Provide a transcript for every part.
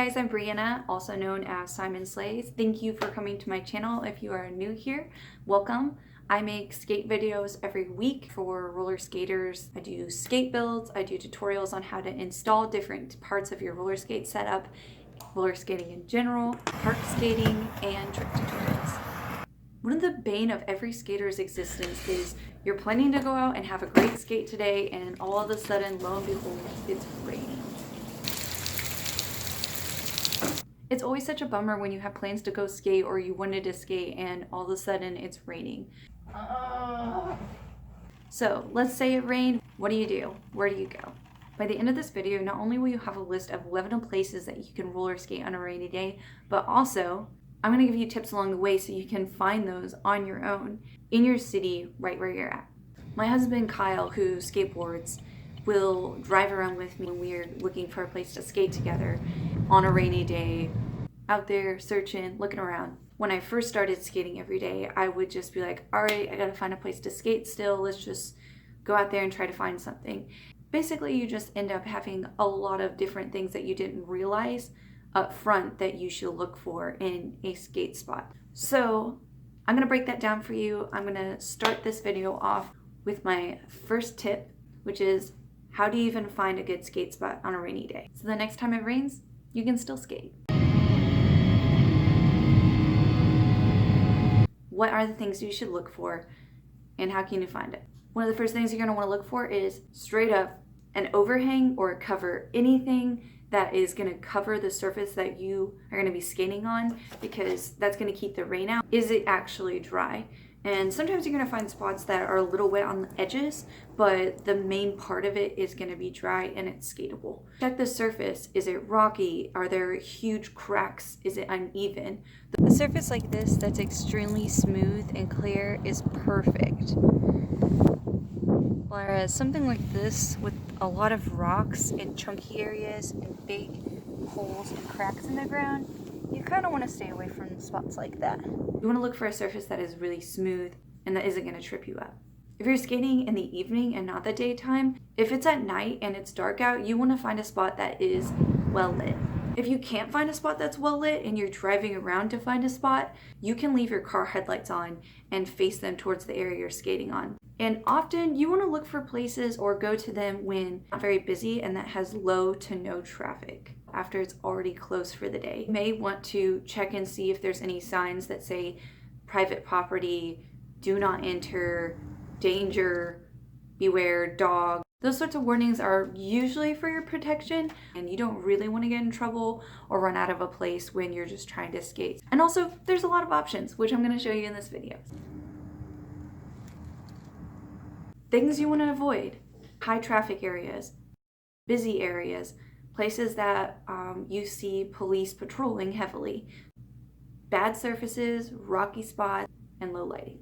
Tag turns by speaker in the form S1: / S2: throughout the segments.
S1: guys, I'm Brianna, also known as Simon Slays. Thank you for coming to my channel. If you are new here, welcome. I make skate videos every week for roller skaters. I do skate builds, I do tutorials on how to install different parts of your roller skate setup, roller skating in general, park skating, and trick tutorials. One of the bane of every skater's existence is you're planning to go out and have a great skate today, and all of a sudden, lo and behold, it's raining. It's always such a bummer when you have plans to go skate or you wanted to skate and all of a sudden it's raining. So let's say it rained. What do you do? Where do you go? By the end of this video, not only will you have a list of 11 places that you can roller skate on a rainy day, but also I'm going to give you tips along the way so you can find those on your own in your city right where you're at. My husband Kyle, who skateboards, will drive around with me when we're looking for a place to skate together on a rainy day, out there searching, looking around. When I first started skating every day, I would just be like, all right, I gotta find a place to skate still. Let's just go out there and try to find something. Basically, you just end up having a lot of different things that you didn't realize up front that you should look for in a skate spot. So I'm gonna break that down for you. I'm gonna start this video off with my first tip, which is how do you even find a good skate spot on a rainy day? So the next time it rains, you can still skate. What are the things you should look for and how can you find it? One of the first things you're gonna wanna look for is straight up an overhang or cover, anything that is gonna cover the surface that you are gonna be skating on, because that's gonna keep the rain out. Is it actually dry? And sometimes you're gonna find spots that are a little wet on the edges, but the main part of it is gonna be dry and it's skatable. Check the surface. Is it rocky? Are there huge cracks? Is it uneven? A surface like this that's extremely smooth and clear is perfect. Whereas something like this with a lot of rocks and chunky areas and big holes and cracks in the ground, you kind of want to stay away from spots like that. You want to look for a surface that is really smooth and that isn't going to trip you up. If you're skating in the evening and not the daytime, if it's at night and it's dark out, you want to find a spot that is well lit. If you can't find a spot that's well lit and you're driving around to find a spot, you can leave your car headlights on and face them towards the area you're skating on. And often you want to look for places or go to them when not very busy and that has low to no traffic after it's already closed for the day. You may want to check and see if there's any signs that say private property, do not enter, danger, beware, dog. Those sorts of warnings are usually for your protection, and you don't really want to get in trouble or run out of a place when you're just trying to skate. And also, there's a lot of options, which I'm going to show you in this video. Things you want to avoid: high traffic areas, busy areas, places that you see police patrolling heavily, bad surfaces, rocky spots, and low lighting.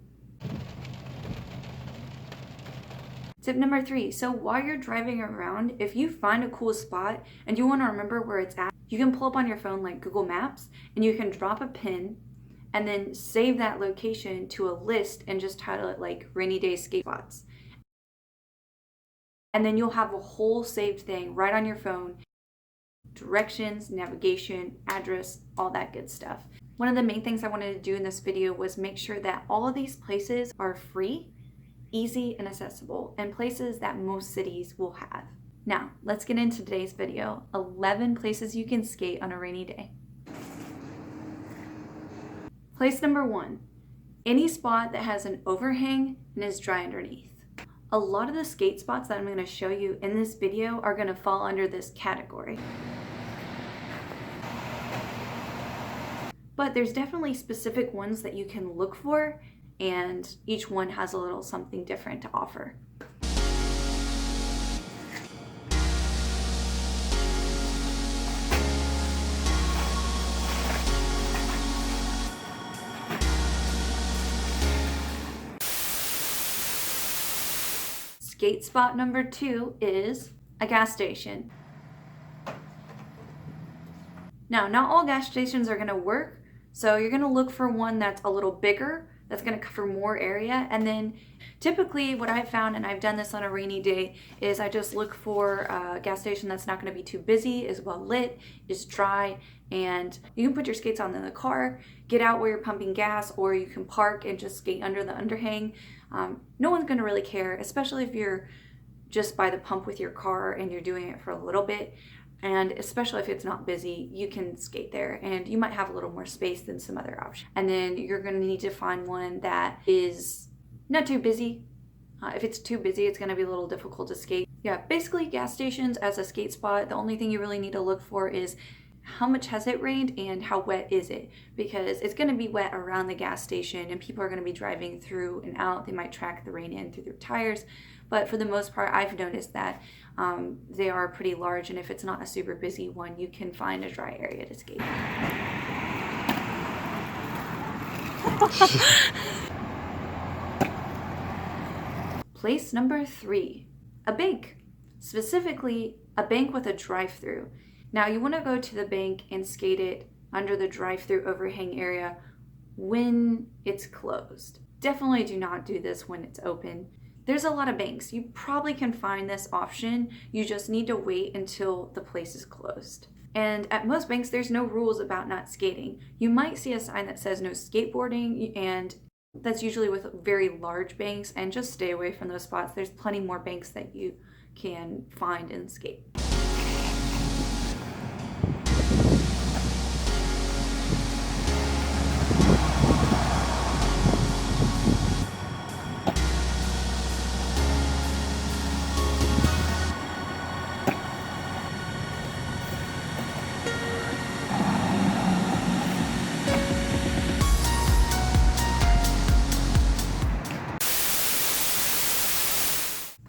S1: Tip number 3, so while you're driving around, if you find a cool spot and you want to remember where it's at, you can pull up on your phone like Google Maps and you can drop a pin and then save that location to a list and just title it like rainy day skate spots. And then you'll have a whole saved thing right on your phone. Directions, navigation, address, all that good stuff. One of the main things I wanted to do in this video was make sure that all of these places are free, easy, and accessible, and places that most cities will have. Now, let's get into today's video. 11 places you can skate on a rainy day. Place number 1, any spot that has an overhang and is dry underneath. A lot of the skate spots that I'm going to show you in this video are going to fall under this category. But there's definitely specific ones that you can look for, and each one has a little something different to offer. Skate spot number 2 is a gas station. Now, not all gas stations are going to work, so you're going to look for one that's a little bigger that's going to cover more area. And then typically what I've found, and I've done this on a rainy day, is I just look for a gas station that's not going to be too busy, is well lit, is dry, and you can put your skates on in the car, get out where you're pumping gas, or you can park and just skate under the underhang. No one's going to really care, especially if you're just by the pump with your car and you're doing it for a little bit. And especially if it's not busy, you can skate there and you might have a little more space than some other options. And then you're going to need to find one that is not too busy. If it's too busy, it's going to be a little difficult to skate. Yeah, basically gas stations as a skate spot, the only thing you really need to look for is how much has it rained and how wet is it? Because it's going to be wet around the gas station and people are going to be driving through and out. They might track the rain in through their tires. But for the most part, I've noticed that they are pretty large, and if it's not a super busy one, you can find a dry area to skate. Place number 3, a bank. Specifically, a bank with a drive-through. Now, you want to go to the bank and skate it under the drive-through overhang area when it's closed. Definitely do not do this when it's open. There's a lot of banks. You probably can find this option. You just need to wait until the place is closed. And at most banks, there's no rules about not skating. You might see a sign that says no skateboarding, and that's usually with very large banks, and just stay away from those spots. There's plenty more banks that you can find and skate.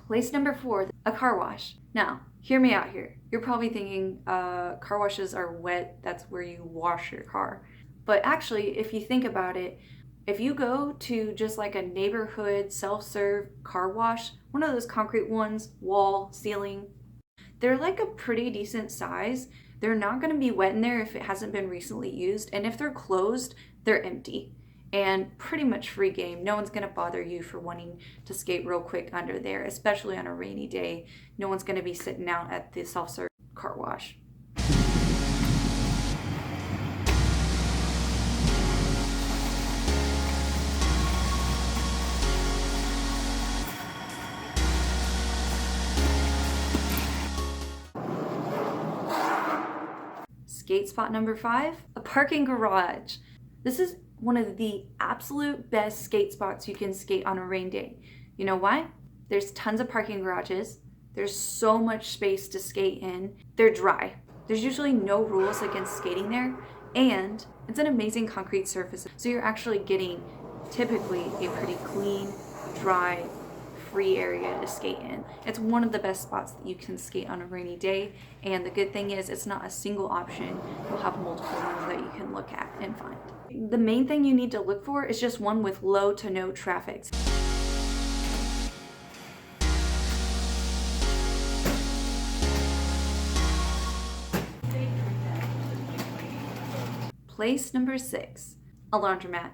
S1: Place number 4, a car wash. Now, hear me out here. You're probably thinking car washes are wet, that's where you wash your car. But actually, if you think about it, if you go to just like a neighborhood self-serve car wash, one of those concrete ones, wall, ceiling, they're like a pretty decent size. They're not going to be wet in there if it hasn't been recently used. And if they're closed, they're empty. And pretty much free game. No one's going to bother you for wanting to skate real quick under there, especially on a rainy day. No one's going to be sitting out at the self-serve car wash. Skate spot number 5, a parking garage. This is one of the absolute best skate spots you can skate on a rain day. You know why? There's tons of parking garages. There's so much space to skate in. They're dry. There's usually no rules against skating there, and it's an amazing concrete surface. So you're actually getting typically a pretty clean, dry, free area to skate in. It's one of the best spots that you can skate on a rainy day, and the good thing is it's not a single option. You'll have multiple ones that you can look at and find. The main thing you need to look for is just one with low to no traffic. Place number 6, a laundromat.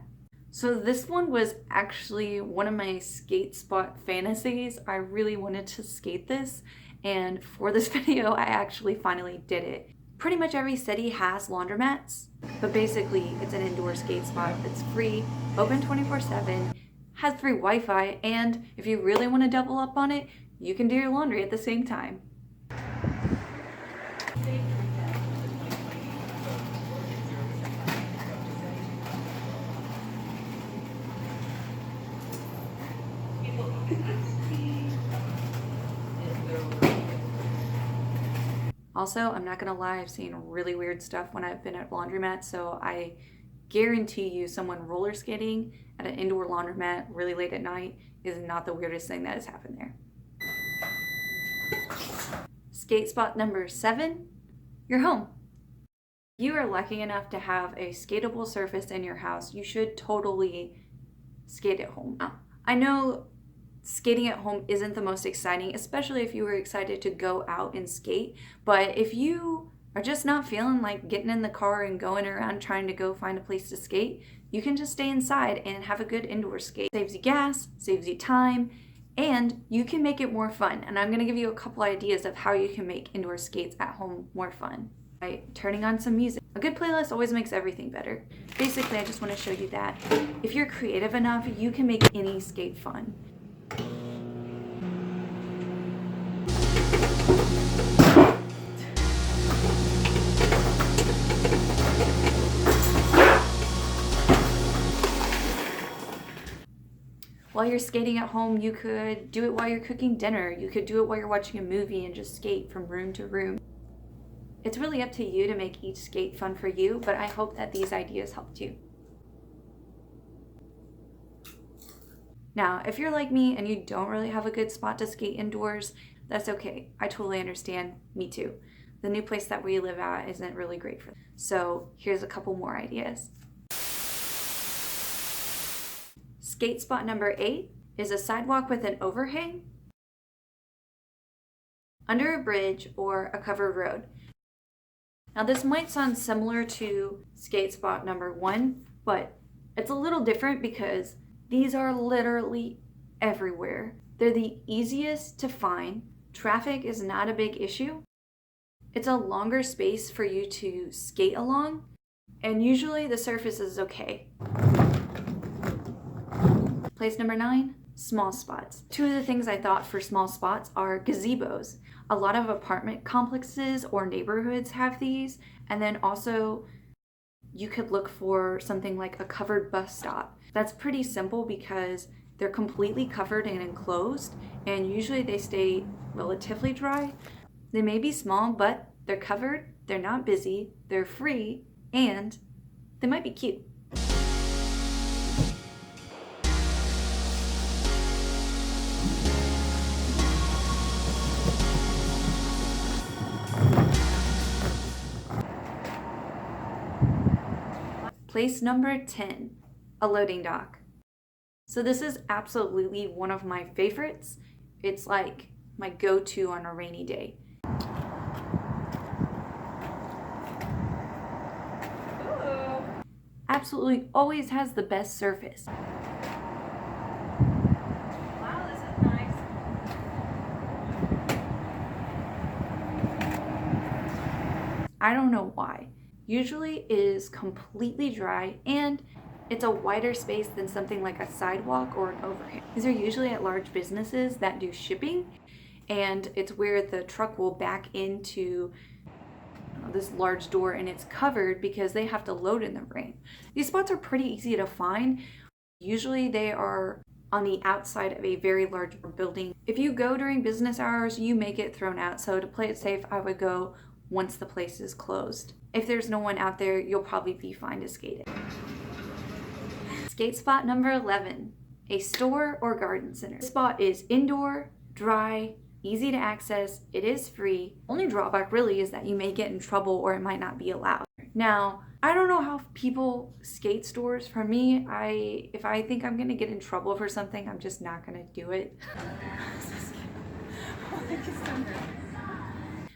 S1: So this one was actually one of my skate spot fantasies. I really wanted to skate this, and for this video, I actually finally did it. Pretty much every city has laundromats, but basically it's an indoor skate spot that's free, open 24/7, has free Wi-Fi, and if you really want to double up on it, you can do your laundry at the same time. Also, I'm not gonna lie, I've seen really weird stuff when I've been at laundromats, so I guarantee you someone roller skating at an indoor laundromat really late at night is not the weirdest thing that has happened there. Skate spot number 7, your home. If you are lucky enough to have a skatable surface in your house, you should totally skate at home. Now, I know skating at home isn't the most exciting, especially if you were excited to go out and skate. But if you are just not feeling like getting in the car and going around trying to go find a place to skate, You can just stay inside and have a good indoor skate. Saves you gas, saves you time, and you can make it more fun. And I'm gonna give you a couple ideas of how you can make indoor skates at home more fun. By turning on some music. A good playlist always makes everything better. Basically, I just want to show you that if you're creative enough, you can make any skate fun. While you're skating at home, you could do it while you're cooking dinner. You could do it while you're watching a movie and just skate from room to room. It's really up to you to make each skate fun for you, but I hope that these ideas helped you. Now, if you're like me and you don't really have a good spot to skate indoors, that's okay. I totally understand. Me too. The new place that we live at isn't really great for that. So here's a couple more ideas. Skate spot number 8 is a sidewalk with an overhang under a bridge or a covered road. Now this might sound similar to skate spot number 1, but it's a little different because these are literally everywhere. They're the easiest to find. Traffic is not a big issue. It's a longer space for you to skate along, and usually the surface is okay. Place number 9, small spots. 2 of the things I thought for small spots are gazebos. A lot of apartment complexes or neighborhoods have these, and then also you could look for something like a covered bus stop. That's pretty simple because they're completely covered and enclosed, and usually they stay relatively dry. They may be small, but they're covered, they're not busy, they're free, and they might be cute. Place number 10, a loading dock. So this is absolutely one of my favorites. It's like my go-to on a rainy day. Ooh. Absolutely always has the best surface. Wow, this is nice. I don't know why. Usually it is completely dry and it's a wider space than something like a sidewalk or an overhang. These are usually at large businesses that do shipping, and it's where the truck will back into this large door and it's covered because they have to load in the rain. These spots are pretty easy to find. Usually they are on the outside of a very large building. If you go during business hours, you may get thrown out. So to play it safe, I would go once the place is closed. If there's no one out there, you'll probably be fine to skate it. Skate spot number 11, a store or garden center. This spot is indoor, dry, easy to access, it is free. Only drawback really is that you may get in trouble or it might not be allowed. Now, I don't know how people skate stores. For me, if I think I'm gonna get in trouble for something, I'm just not gonna do it.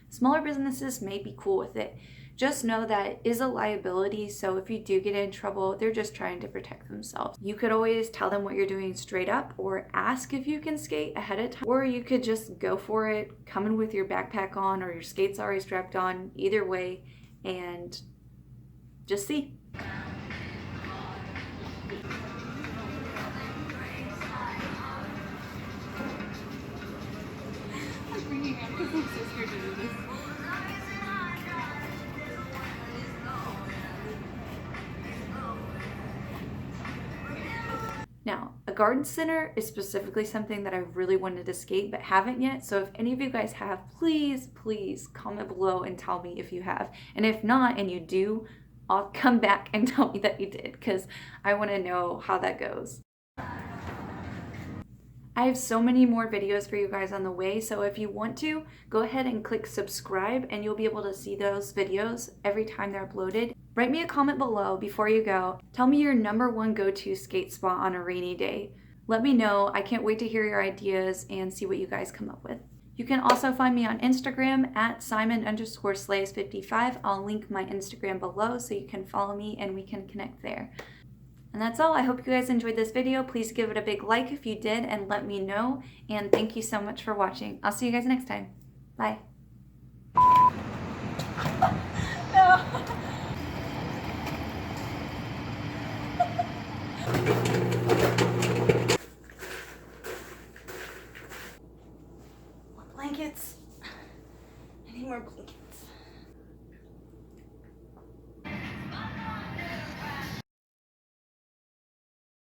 S1: Smaller businesses may be cool with it. Just know that it is a liability, so if you do get in trouble, they're just trying to protect themselves. You could always tell them what you're doing straight up or ask if you can skate ahead of time, or you could just go for it, come in with your backpack on or your skates already strapped on, either way, and just see. I'm bringing up because I'm so scared to do this. Now, a garden center is specifically something that I really wanted to skate but haven't yet. So if any of you guys have, please comment below and tell me if you have. And if not, and you do, I'll come back and tell me that you did, because I want to know how that goes. I have so many more videos for you guys on the way, so if you want to, go ahead and click subscribe and you'll be able to see those videos every time they're uploaded. Write me a comment below before you go. Tell me your #1 go-to skate spot on a rainy day. Let me know. I can't wait to hear your ideas and see what you guys come up with. You can also find me on Instagram at Simon_Slays55. I'll link my Instagram below so you can follow me and we can connect there. And that's all. I hope you guys enjoyed this video. Please give it a big like if you did and let me know. And thank you so much for watching. I'll see you guys next time. Bye. No. More blankets. I need more blankets.